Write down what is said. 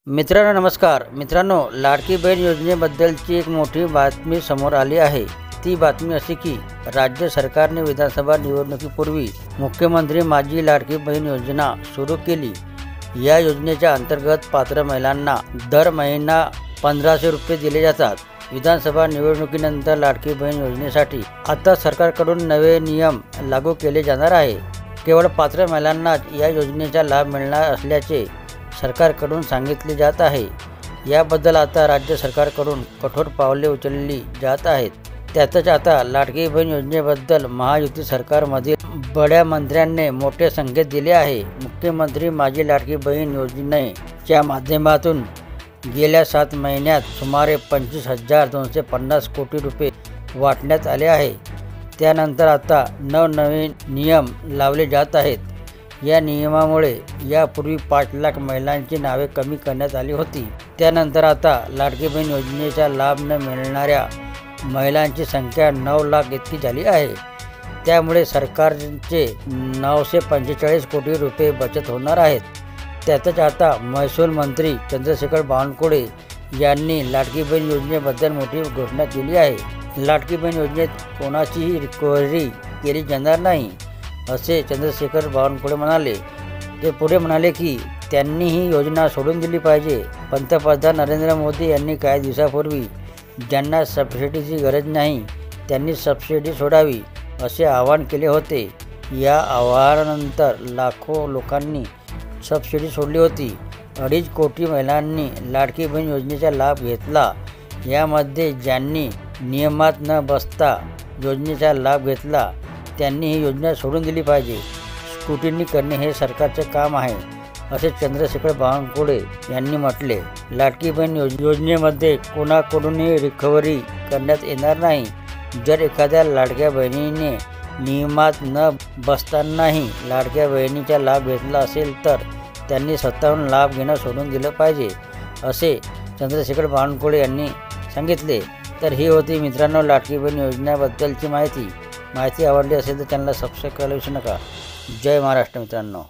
मित्रांनो नमस्कार. लाडकी बहीण योजनेबद्दलची एक मोठी बातमी समोर आली आहे. ती बातमी अशी की राज्य सरकारने विधानसभा निवडणुकीपूर्वी मुख्यमंत्री माझी लाडकी बहीण योजना सुरू केली. या योजनेच्या अंतर्गत पात्र महिलांना दर महिना 1500 रुपये दिले जातात. विधानसभा निवडणुकीनंतर लाडकी बहीण योजनेसाठी आता सरकारकडून नवे नियम लागू केले जाणार आहे. केवळ पात्र महिलांनाच या योजनेचा लाभ मिळणार असल्याचे सरकारकडून सांगितले जात आहे. याबद्दल आता राज्य सरकारकडून कठोर पावले उचलली जात आहेत. त्यातच आता लाडकी बहीण योजनेबद्दल महायुती सरकारमधील बड्या मंत्र्यांनी मोठे संकेत दिले आहे. मुख्यमंत्री माझी लाडकी बहीण योजनेच्या माध्यमातून गेल्या 7 महिन्यात सुमारे 25,250 कोटी रुपये वाटण्यात आले आहे. त्यानंतर आता नवनवीन नियम लावले जात आहेत. या नियमामुळे यापूर्वी 5 लाख महिलांची नावे कमी करण्यात आली होती. त्यानंतर आता लाडकी बहीण योजनेचा लाभ न मिळणाऱ्या महिलांची संख्या 9 लाख इतकी झाली आहे. त्यामुळे सरकारचे 945 कोटी रुपये बचत होणार आहेत. त्यातच आता महसूल मंत्री चंद्रशेखर बावनकुळे यांनी लाडकी बहीण योजनेबद्दल मोठी घोषणा केली आहे. लाडकी बहीण योजनेत कोणाचीही रिकव्हरी केली जाणार नाही, असे चंद्रशेखर बावनकुळे म्हणाले. ते पुढे म्हणाले की त्यांनी ही योजना सोडून दिली पाहिजे. पंतप्रधान नरेंद्र मोदी यांनी काही दिवसापूर्वी ज्यांना सबसिडीची गरज नाही त्यांनी सबसिडी सोडावी असे आवाहन केले होते. या आवाहनानंतर लाखो लोकांनी सबसिडी सोडली होती. 2.5 कोटी महिलांनी लाडकी बहीण योजनेचा लाभ घेतला. यामध्ये ज्यांनी नियमात न बसता योजनेचा लाभ घेतला त्यांनी ही योजना सोडून दिली पाहिजे. स्क्रुटिनी करणे हे सरकारचे काम आहे, असे चंद्रशेखर बावनकुळे यांनी म्हटले. लाडकी बहीण योजनेमध्ये कोणाकडूनही रिकव्हरी करण्यात येणार नाही. जर एखाद्या लाडक्या बहिणीने नियमात न बसतानाही लाडक्या बहिणीचा लाभ घेतला असेल तर त्यांनी स्वतःहून लाभ घेणं सोडून दिलं पाहिजे, असे चंद्रशेखर बावनकुळे यांनी सांगितले. तर ही होती मित्रांनो लाडकी बहीण योजनेबद्दलची माहिती आवडली असेल तर चॅनलला सबस्क्राईब करायला विसरू नका. जय महाराष्ट्र मित्रांनो.